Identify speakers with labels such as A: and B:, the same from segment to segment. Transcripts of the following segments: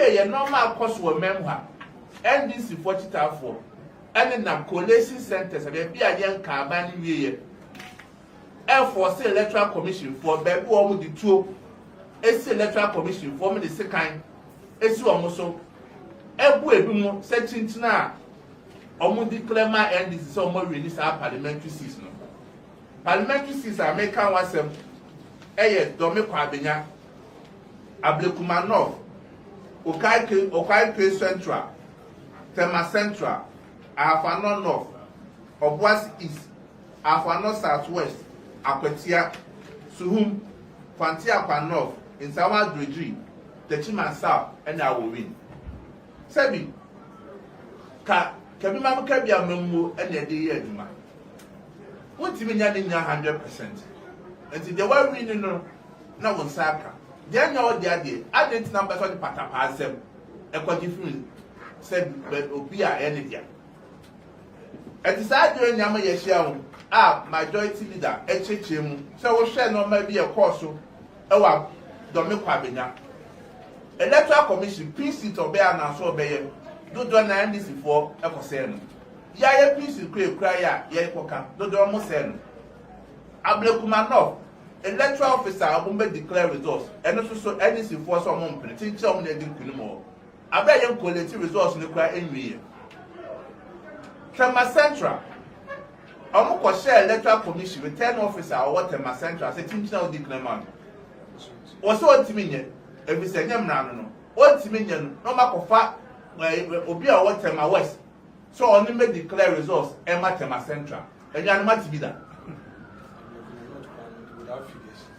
A: ye normal course wo member NDC 44 and na collation centers be a yen ka ba ni wie e force electoral commission for be wo mu di tuo esi electoral commission for me the second esi omo so ebu ebi mu se chinchina omo declare ma NDC so omo release our parliamentary seats no parliamentary seats American wasem eye domi kwa abenya Ablekuma North Okai Central Tema Central Afano North Obuasi East Afano Southwest Akwetia Suhum Fantiakwa North Insawa Dredri Techima South and I will win Sebi Kabi Mamu Kabi Amembo and the day Eduma what you mean 100% and the way we know now on Saka then no the idea I didn't number so the patapasem e kwa different said obia energy at side during nyama ye share majority leader echechemu so we share no maybe a course so e wa domi kwa benya electoral commission PC to be na so be ye do na NDC for e ko say no ya ye PC kura ya ye koka do mo say no Ablekuma North electoral officer will declare results and also NDC for some month teach some na din kunu mo abai yen collect results no kura enwie Tema Central omo ko share electoral commission return officer or Tema Central say teach na declare man o so otiminye ebi se nyam na no otiminye no ma ko fa obi a what Tema West so oni me declare results e ma Tema Central enya no ma tibida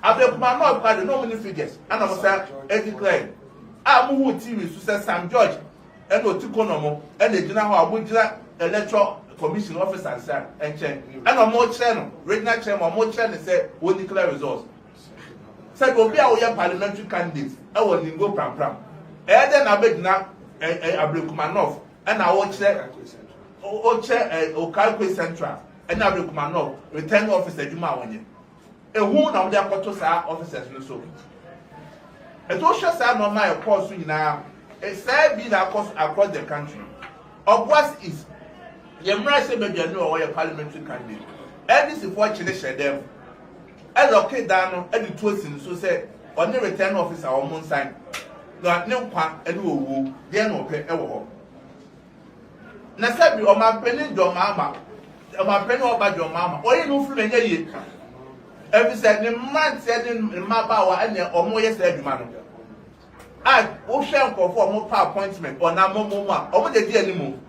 A: Ablekuma North had no many figures, and I was a declare. I moved TV to say Sam George and Otikonomo and the General Abuja Electoral Commission officer and chair. And a more channel, regional chairman, more channel said, will declare results. Said, will be our parliamentary candidates. I will go pram pram. And then I beg now Ablekuma North and I will chair Okai Central and Ablekuma North, return officer Juma Wanye. A who now they are called officers no so. A social side no my course now. A side be that course across the country. Of what is your mercy maybe no or your parliamentary candidate. And this is what Chile share them. And okay down and the tools in so say on the return officer or moon sign. No no kwa and woo then no pay ewo. Na sabi o ma penny do mama. O ma penny oba do mama. O you no feel enye every said the man said in Mabawa and the Omoya said, man. I will share for more appointment or now more over the dear anymore.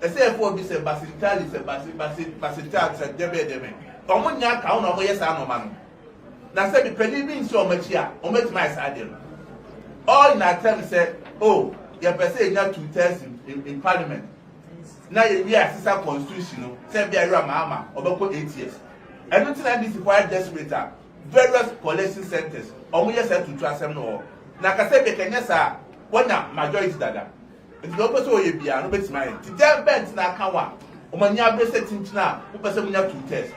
A: I say, for this a Basital is a Basital said, Debe. Omonia count on yes, I know, man. Now said the penny being so much here, or make my side. All in that time said, oh, you're perceiving not 2 tests in Parliament. Now you are sister constitutional, said be a mama, over 8 years. And nothing like this is quite desperate. Various collection centers. Omo yes to trust them no. Na ka say Kenya sa wana majority dada. It no person we bia no bet my. Ti dem bent na ka wa. Omo nya blessed tintina, wo person munya 2 tests.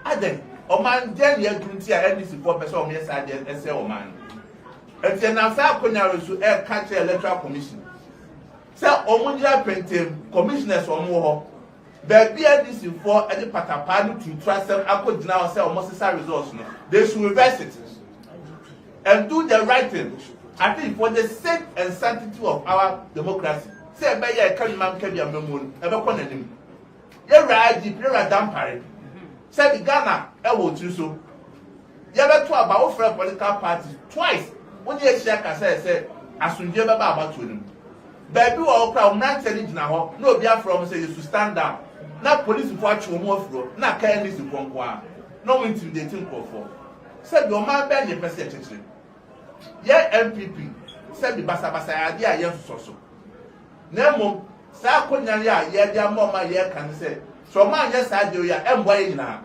A: Aden, o man den ye grunti a NDC for person omo yes ade ese o man. Eti na sa akonya resu e catch electoral commission. Say omo nya pentem commissioners omo ho. But NDC for any patapani to trust them, I could now say almost necessary results. No, they should reverse it and do the right thing. I think for the sake and sanctity of our democracy. Say, by your can man can be a memory, ever connect him. You're right, you're a dampare. Say, the Ghana, I will do so. You ever talk about for political parties twice. When you share, I say, I soon never about to them. Baby, all crowd, not telling now, no, be from say you should stand down. Na police watch you more flow. Na can this from kwa. No intimidating call for. Said your man ben the president. Yeah, MPP. Said the basa idea yes so. Nemo sa konya ya ye dia mama ye can say. So man yes idea ya emboy na.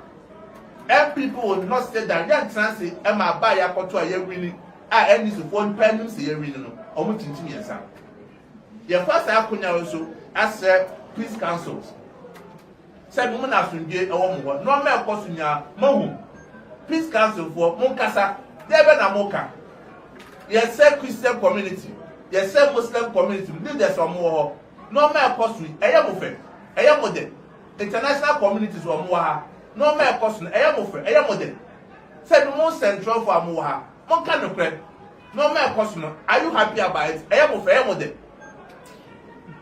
A: MPP will not say that yan chance e ma ba ya koto a ye wini. Any so phone pen say ye wini no. Omo tintim yesa. Ye first akonya also as peace councils. Said woman as we get a woman, no mere cosunya, Mohu. Peace Council for Monkasa, Deben Amoka. Yes, said Christian community. the same Muslim community leaders are more no more costly. I am of it. I am with them. International communities are more no more costly. I am of it. I am with them. Said more central for more. One kind of credit. No more costly. Are you happy about it? I am of it. I am with them.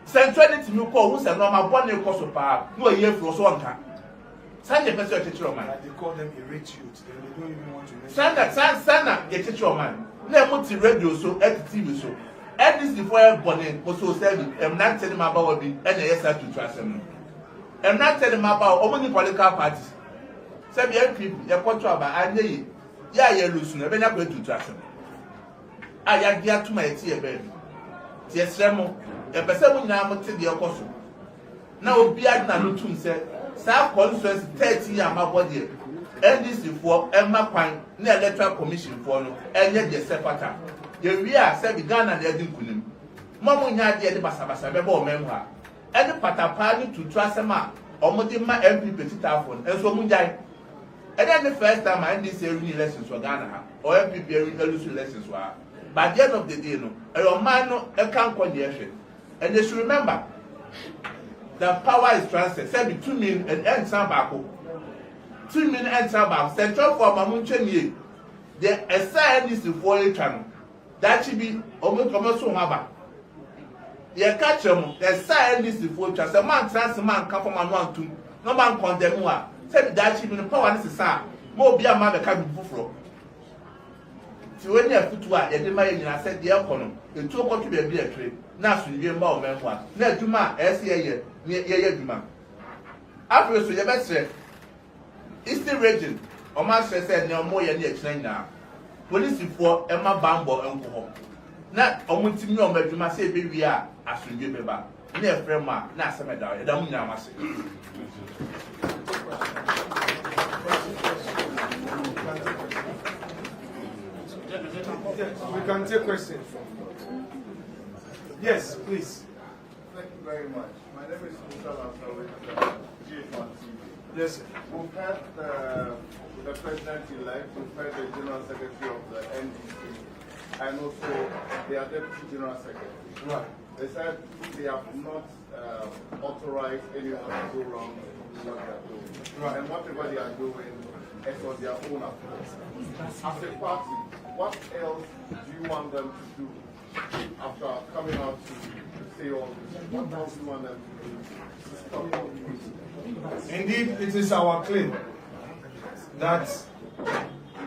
A: Centrality you call who's a normal one year cost of power. No year for so one time. Send the person teacher of mine.
B: They call them irate youth. They don't even want to mention.
A: Send the teacher of mine. No multi radio so at TV so. At this before born also said I'm not telling about what be and yes I to trust them. I'm not telling about only political parties. Some young people, you're control about and you're losing, you're not going to trust them. I am here to my tea, baby. Yes, Remo, a person now to the apostle. Now, be at Nanutun said, South Conference 30 years my body. And this before Emma Pine, near electoral commission for no, and yet the sepata. We are said Ghana and Edin Kunim. Mamma Yadi the Basabasa, Bebo memoir. And the Patapani to trust a man, or Modima MP Petitafon, and so Munjai. And then the first time I did say lessons for Ghana, or MP lessons were. By the end of the day, no, a man can't condition. And they should remember that power is transferred. Say between me and Sambako. 2 million and Sambako. Central for Mamunchen, the assign is the 4 channel. That should be almost commercial harbor. You catch them, the sign is the 4 channel. A man trans man come from man 1 2. No man condemn one. Say that should be the power necessary. More be a man that can be buffer. So when you have put one, you demand I said the economy. The 2 country be a trade. Now, so you remember men one. Now, Juma, SCA, near Juma. After so, you better say, Eastern region, or master said, no more than now. Police for Emma Bambo and Coho. Not a multimillion bedroom, say, baby, as you give me back. Near Fremma, not some medal, I don't know.
B: We can take questions. Yes, please.
C: Thank you very much. My name is Musa Lansa with GFR TV.
B: Yes, sir.
C: We've had the president-elect, we've had the general secretary of the NDC, and also their deputy general secretary.
B: Right.
C: They said they have not authorized anyone to go wrong with what they are doing.
B: Right.
C: And whatever they are doing is on their own affairs. As a party, what else do you want them to do after coming out to say all this? What else do you want them to do to stop all this?
B: Indeed, it is our claim that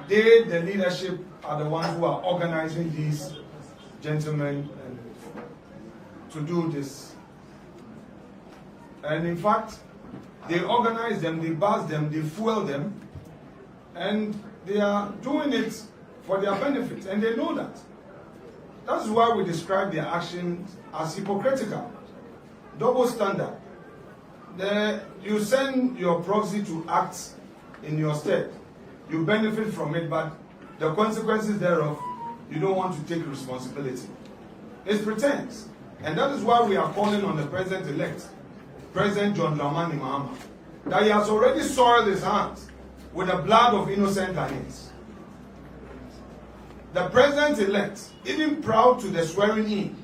B: they, the leadership, are the ones who are organizing these gentlemen to do this. And in fact, they organize them, they bus them, they fuel them, and they are doing it for their benefit, and they know that. That's why we describe their actions as hypocritical, double standard. You send your proxy to act in your stead. You benefit from it, but the consequences thereof, you don't want to take responsibility. It's pretense. And that is why we are calling on the president-elect, President John Dramani Mahama, that he has already soiled his hands with the blood of innocent Ghanaians. The president-elect, even proud to the swearing-in,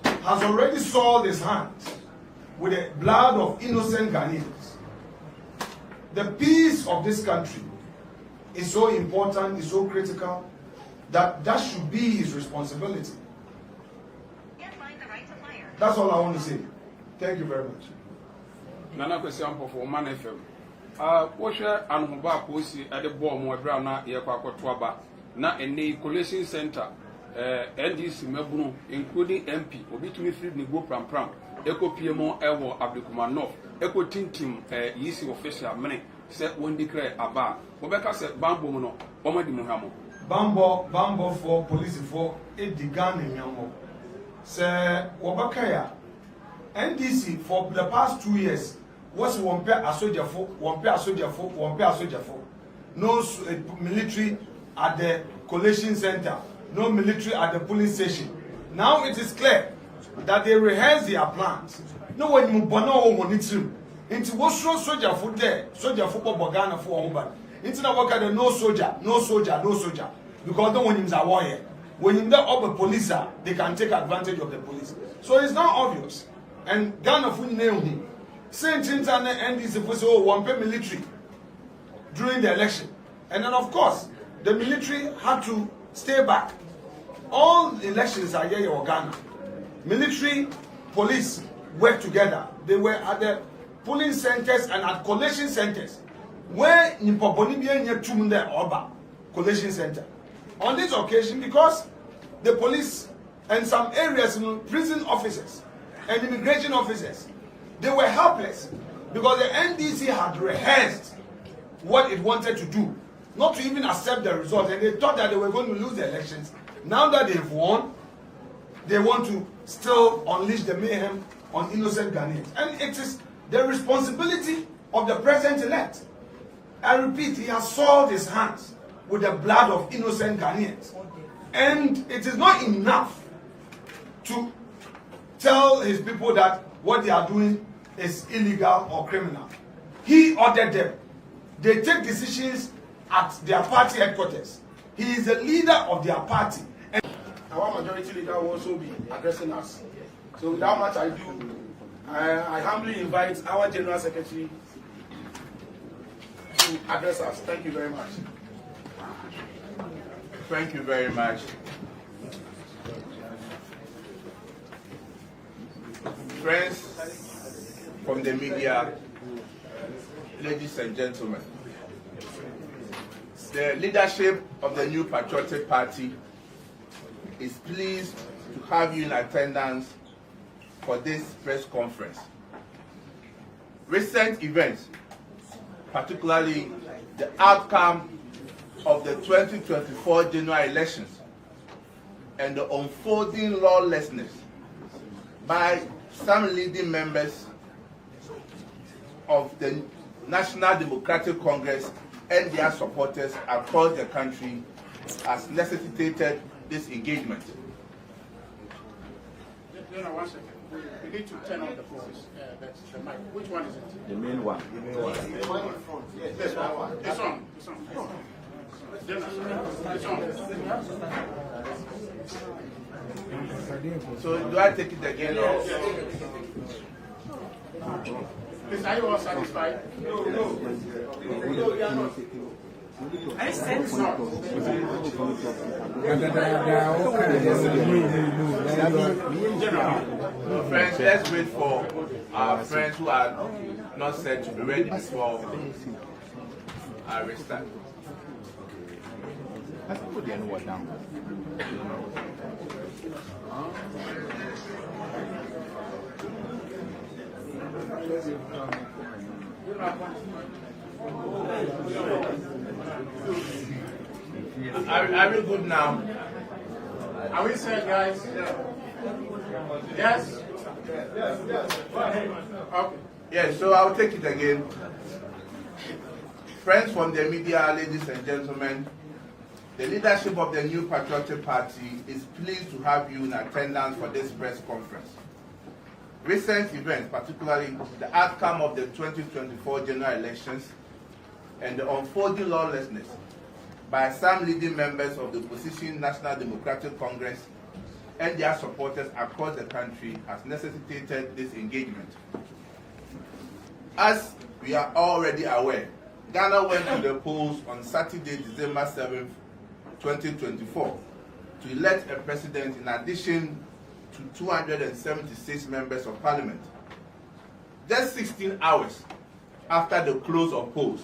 B: has already soiled his hands with the blood of innocent Ghanaians. The peace of this country is so important, is so critical, that that should be his responsibility. That's all I want to say. Thank you very much.
D: Nana question for Man FM. What share and Huba Posi at the bomb or Brana Yakwa na a collation center, NDC Mebuno, including MP, Obitumi Freed Nigo Pram Pram, Eco PMO Ewo Abdikumanov, Eco Tintim, Yisi official money, said when declare Aba, Obeka said Bambo Mono, Omadi Muhammad.
B: Bambo for police for Edigan in Yamo. Sir Wabakaya, NDC for the past 2 years was one pair a soldier for, one pair a soldier for, one pair a soldier for. No military at the collation center, no military at the police station. Now it is clear that they rehearse their plans. No one you bono monitoring. Into what soldier for there, soldier for Bogana for Omban. Into the work at the no soldier, no soldier, no soldier. Because no one is a warrior. when you know the police are, they can take advantage of the police. So it's not obvious. And Ghana for name Saint Internet and this supposed to one pay military during the election. And then of course the military had to stay back. All the elections are here in Ghana. Military, police work together. They were at the polling centers and at collation centers where Nipobonibia near Tumunda Oba collation center. On this occasion, because the police and some areas, prison officers and immigration officers, they were helpless because the NDC had rehearsed what it wanted to do, not to even accept the result, and they thought that they were going to lose the elections. Now that they've won, they want to still unleash the mayhem on innocent Ghanaians. And it is the responsibility of the president-elect. I repeat, he has soiled his hands with the blood of innocent Ghanaians. And it is not enough to tell his people that what they are doing is illegal or criminal. He ordered them. They take decisions at their party headquarters. He is the leader of their party. And
E: our majority leader will also be addressing us. So without much ado, I humbly invite our General Secretary to address us. Thank you very much.
A: Thank you very much. Friends from the media, ladies and gentlemen, the leadership of the New Patriotic Party is pleased to have you in attendance for this press conference. Recent events, particularly the outcome of the 2024 general elections and the unfolding lawlessness by some leading members of the National Democratic Congress and their supporters across the country has necessitated this engagement.
E: One second. We need to turn on the focus. That's the mic. Which one is it?
F: The main one.
E: This one. This one. This one.
A: So do I take it again or?
E: Please, are you all satisfied? I said so.
A: Friends, let's wait for our friends who are not said to be ready before I restart.
F: I think put the other one down.
A: Are we good now?
E: Are we set, guys? Yes? Okay.
A: Yes, so I'll take it again. Friends from the media, ladies and gentlemen, the leadership of the New Patriotic Party is pleased to have you in attendance for this press conference. Recent events, particularly the outcome of the 2024 general elections and the unfolding lawlessness by some leading members of the opposition National Democratic Congress and their supporters across the country has necessitated this engagement. As we are already aware, Ghana went to the polls on Saturday, December 7th, 2024, to elect a president in addition to 276 members of parliament. Just 16 hours after the close of polls,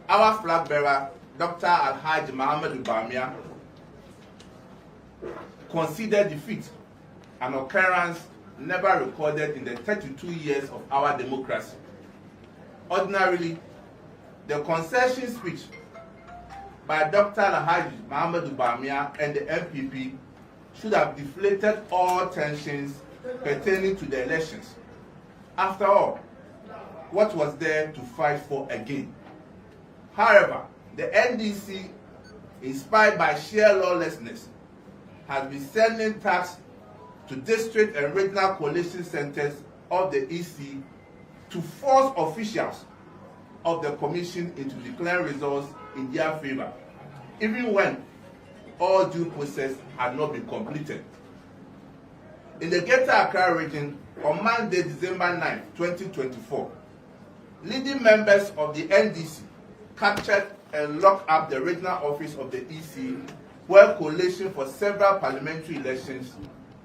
A: our flag bearer, Dr. Alhaji Muhammad Bamia, conceded defeat, an occurrence never recorded in the 32 years of our democracy. Ordinarily, the concession speech by Dr. Alhaji Muhammad Bamia and the MPP should have deflated all tensions pertaining to the elections. After all, what was there to fight for again? However, the NDC, inspired by sheer lawlessness, has been sending tax to district and regional coalition centers of the EC to force officials of the commission into declaring results in their favor, even when all due process had not been completed. In the Greater Accra region, on Monday, December 9, 2024, leading members of the NDC captured and locked up the regional office of the EC, where collation for several parliamentary elections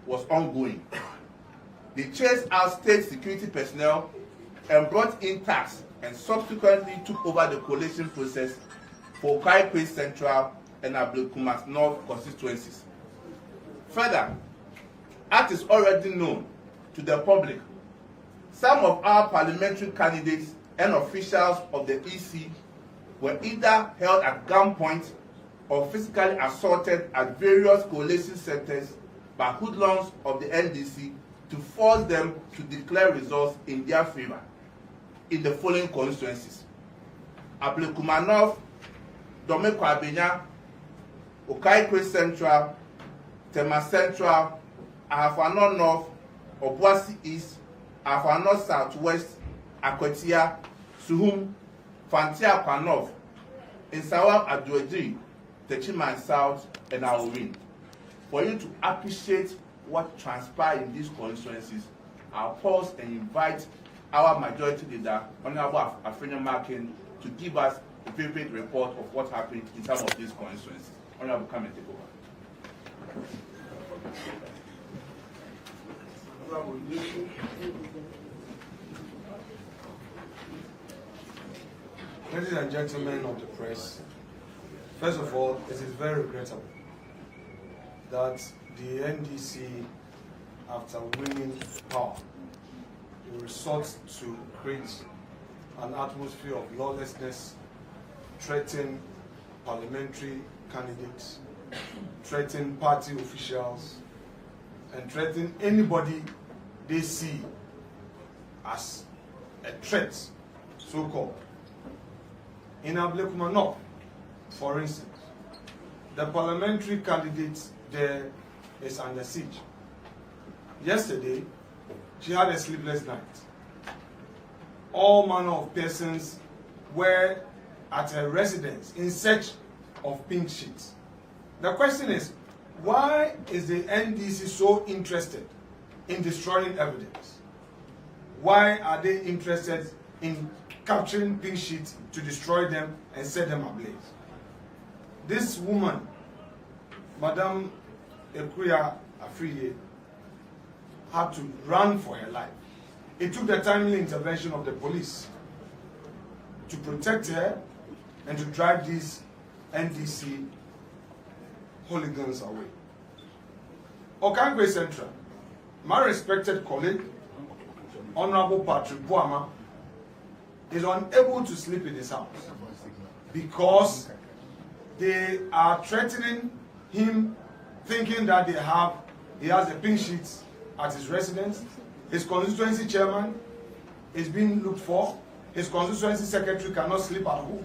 A: was ongoing. They chased out state security personnel and brought in tax and subsequently took over the collation process for Kaikwe Central and Ablekumas North constituencies. Further, as is already known to the public, some of our parliamentary candidates and officials of the EC were either held at gunpoint or physically assaulted at various collation centers by hoodlums of the NDC to force them to declare results in their favor in the following constituencies: Ablekuma North, Domeko Abenya, Okaikwe Central, Tema Central, Ahafano North, Obuasi East, Ahafano Southwest, Akwatia, Suhum, Fantia North, Insawam Adwoji, Techiman South, and Aorin. For you to appreciate what transpired in these constituencies, I'll pause and invite our majority leader, Honorable Afrina Markin, to give us a vivid report of what happened in some of these constituencies. Honorable, come and take over.
B: Ladies and gentlemen of the press, first of all, it is very regrettable that the NDC, after winning power, will resort to create an atmosphere of lawlessness, threaten parliamentary candidates, threaten party officials, and threaten anybody they see as a threat, so-called. In Ablekuma North, for instance, the parliamentary candidate there is under siege. Yesterday, she had a sleepless night. All manner of persons were at her residence in search of pink sheets. The question is, why is the NDC so interested in destroying evidence? Why are they interested in capturing pink sheets to destroy them and set them ablaze? This woman, Madame Ekuya Afriye, had to run for her life. It took the timely intervention of the police to protect her and to drive these NDC hooligans away. Okaigwe Central, my respected colleague, Honorable Patrick Boama, is unable to sleep in his house because they are threatening him, thinking that he has a pink sheet at his residence. His constituency chairman is being looked for. His constituency secretary cannot sleep at home.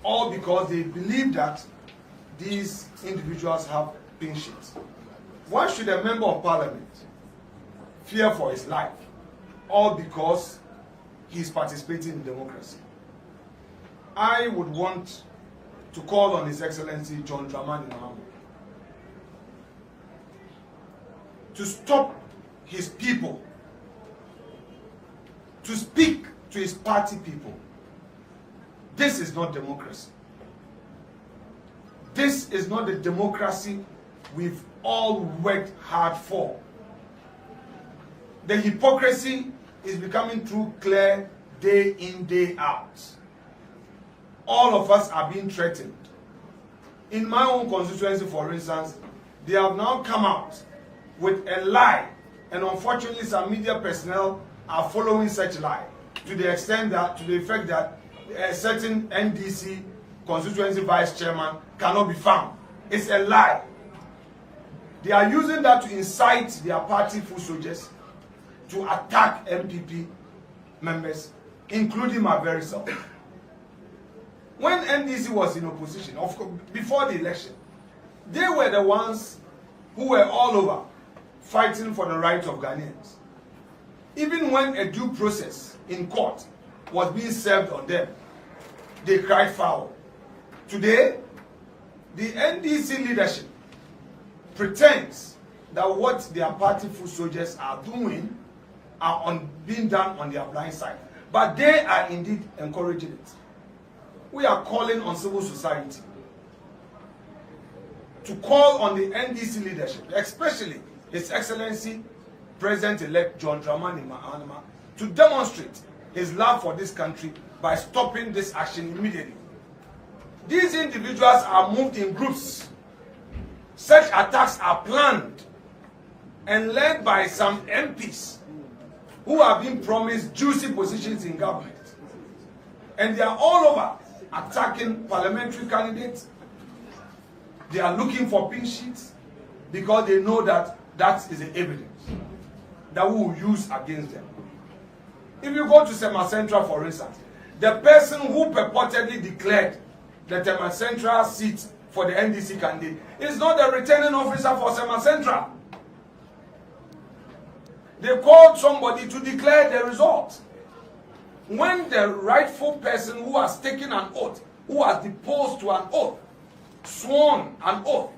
B: All because they believe that these individuals have pink sheets. Why should a member of parliament fear for his life? All because he is participating in democracy. I would want to call on His Excellency John Dramani Mahama to stop his people, to speak to his party people. This is not democracy. This is not the democracy we've all worked hard for. The hypocrisy is becoming too clear day in, day out. All of us are being threatened. In my own constituency, for instance, they have now come out with a lie, and unfortunately some media personnel are following such lie to the extent that, to the effect that a certain NDC constituency vice chairman cannot be found. It's a lie. They are using that to incite their party foot soldiers to attack MPP members, including my very self. When NDC was in opposition, of course, before the election, they were the ones who were all over fighting for the rights of Ghanaians. Even when a due process in court was being served on them, they cried foul. Today, the NDC leadership pretends that what their party foot soldiers are doing are being done on their blind side. But they are indeed encouraging it. We are calling on civil society to call on the NDC leadership, especially His Excellency President-elect John Dramani Mahama, to demonstrate his love for this country by stopping this action immediately. These individuals are moved in groups. Such attacks are planned and led by some MPs who have been promised juicy positions in government. And they are all over attacking parliamentary candidates. They are looking for pin sheets because they know that that is the evidence that we will use against them. If you go to Tema Central, for instance, the person who purportedly declared the Tema Central seat for the NDC candidate is not the returning officer for Tema Central. They called somebody to declare the result. When the rightful person who has taken an oath, who has deposed to an oath, sworn an oath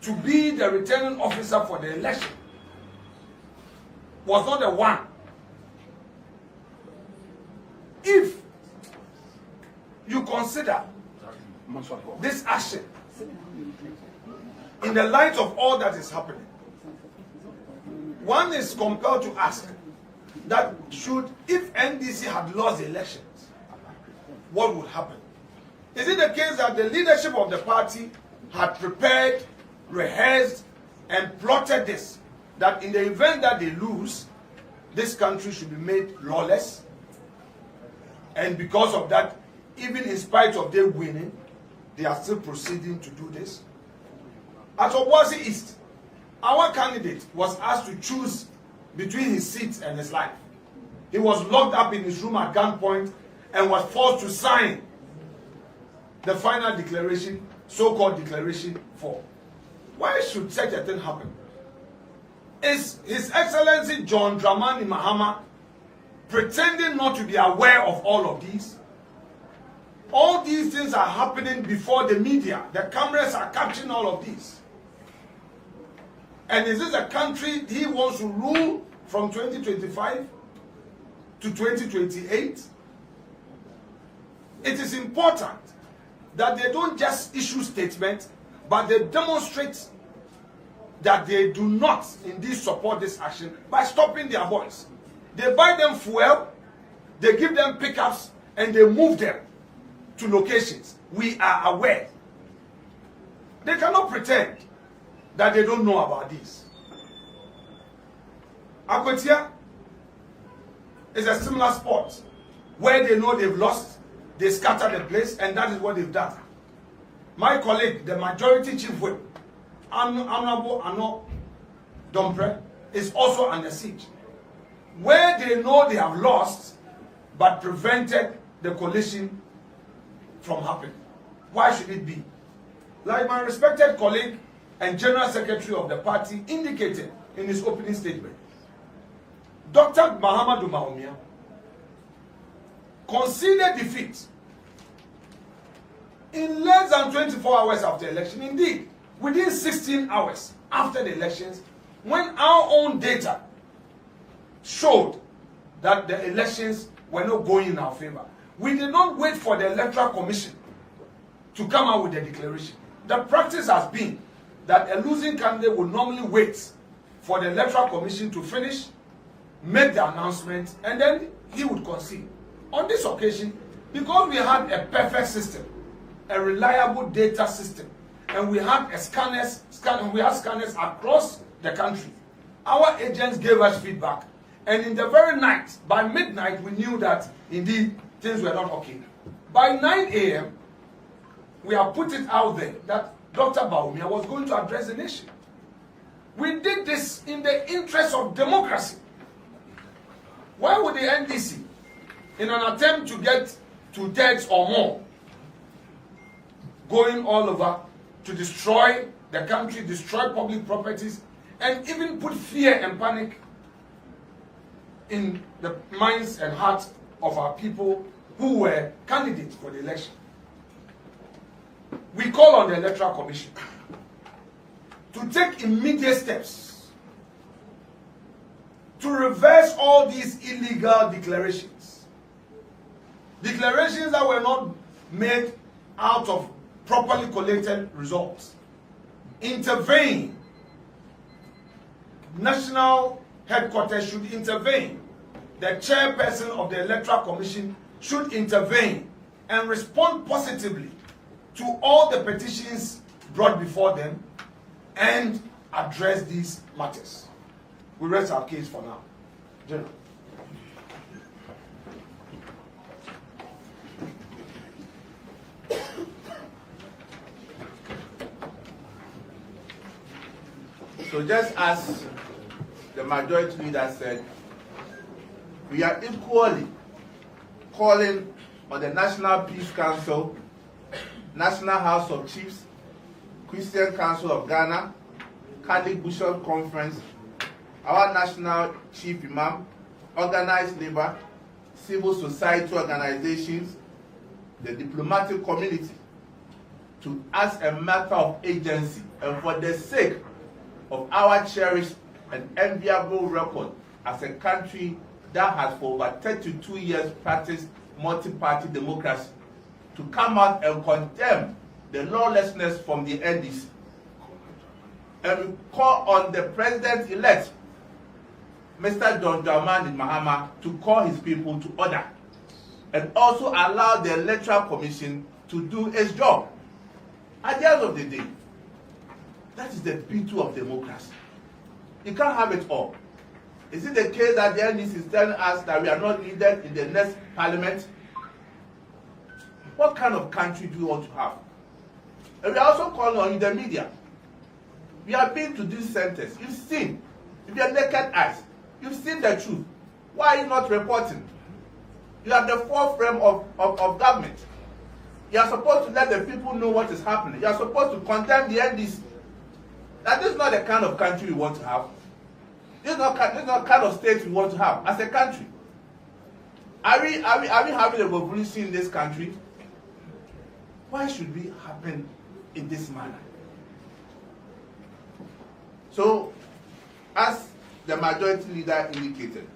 B: to be the returning officer for the election, was not the one. If you consider this action in the light of all that is happening, one is compelled to ask that if NDC had lost the elections, what would happen? Is it the case that the leadership of the party had prepared, rehearsed, and plotted this, that in the event that they lose, this country should be made lawless? And because of that, even in spite of them winning, they are still proceeding to do this? At Obuasi East, our candidate was asked to choose between his seat and his life. He was locked up in his room at gunpoint and was forced to sign the final declaration, so-called Declaration 4. Why should such a thing happen? Is His Excellency John Dramani Mahama pretending not to be aware of all of these? All these things are happening before the media. The cameras are capturing all of these. And is this a country he wants to rule from 2025 to 2028? It is important that they don't just issue statements, but they demonstrate that they do not indeed support this action by stopping their voice. They buy them fuel, they give them pickups, and they move them to locations. We are aware. They cannot pretend that they don't know about this. Akwetia is a similar spot where they know they've lost, they scatter the place, and that is what they've done. My colleague, the majority chief whip, Honorable Ano Dompre, is also under siege, where they know they have lost but prevented the coalition from happening. Why should it be? Like my respected colleague and General Secretary of the party indicated in his opening statement, Dr. Mahamadou Bawumia conceded defeat in less than 24 hours after election. Indeed, within 16 hours after the elections, when our own data showed that the elections were not going in our favor. We did not wait for the Electoral Commission to come out with the declaration. The practice has been that a losing candidate would normally wait for the Electoral Commission to finish, make the announcement, and then he would concede. On this occasion, because we had a perfect system, a reliable data system, and we had scanners across the country, our agents gave us feedback. And in the very night, by midnight, we knew that indeed things were not okay. By 9 a.m., we have put it out there that Dr. Bawumia was going to address the nation. We did this in the interest of democracy. Why would the NDC, in an attempt to get 2/3 or more, going all over to destroy the country, destroy public properties, and even put fear and panic in the minds and hearts of our people who were candidates for the election? we call on the Electoral Commission to take immediate steps to reverse all these illegal declarations. Declarations that were not made out of properly collated results. Intervene. National headquarters should intervene. The chairperson of the Electoral Commission should intervene and respond positively to all the petitions brought before them and address these matters. We rest our case for now. General.
A: So just as the majority leader said, we are equally calling on the National Peace Council, National House of Chiefs, Christian Council of Ghana, Catholic Bishop Conference, our National Chief Imam, organized labor, civil society organizations, the diplomatic community, to as a matter of agency and for the sake of our cherished and enviable record as a country that has for over 32 years practiced multi-party democracy, to come out and condemn the lawlessness from the NDC. And we call on the president-elect, Mr. John Dramani Mahama, to call his people to order and also allow the Electoral Commission to do its job. At the end of the day, that is the beauty of democracy. You can't have it all. Is it the case that the NDC is telling us that we are not needed in the next parliament? What kind of country do you want to have? And we are also calling on the media. We have been to these centers. You've seen, with your naked eyes, you've seen the truth. Why are you not reporting? You are the forefront of government. You are supposed to let the people know what is happening. You are supposed to condemn the NDC. Now, this is not the kind of country we want to have. This is not the kind of state we want to have as a country. Are we having a revolution in this country? Why should we happen in this manner? So, as the majority leader indicated,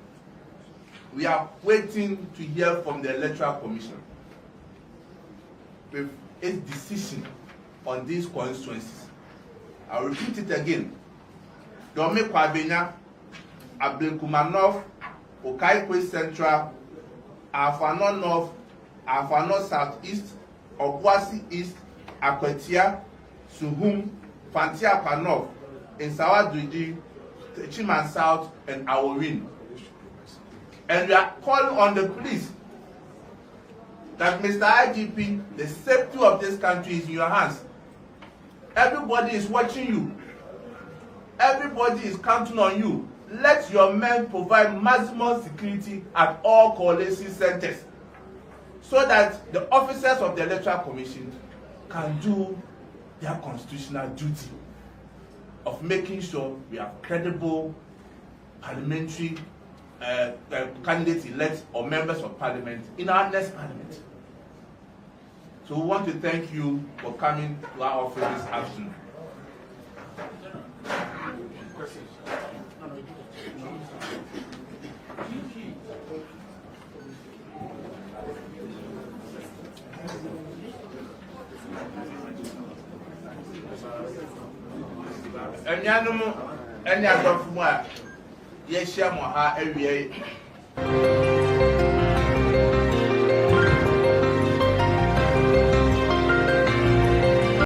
A: we are waiting to hear from the Electoral Commission with its decision on these constituencies. I'll repeat it again. Dome Kwabenya, Ablinkuma North, Okaikwe Central, Afano North, Afano Southeast, Obuasi East, Akwetia, Suhum, Fantiapa North, Insawa-Duji, Chiman South, and Aworin. And we are calling on the police that Mr. IGP, the safety of this country is in your hands. Everybody is watching you. Everybody is counting on you. Let your men provide maximum security at all coalition centers so that the officers of the Electoral Commission can do their constitutional duty of making sure we have credible parliamentary candidates elect or members of parliament in our next parliament. So we want to thank you for coming to our office this afternoon. Any adolfo mo a ye share mo ha awie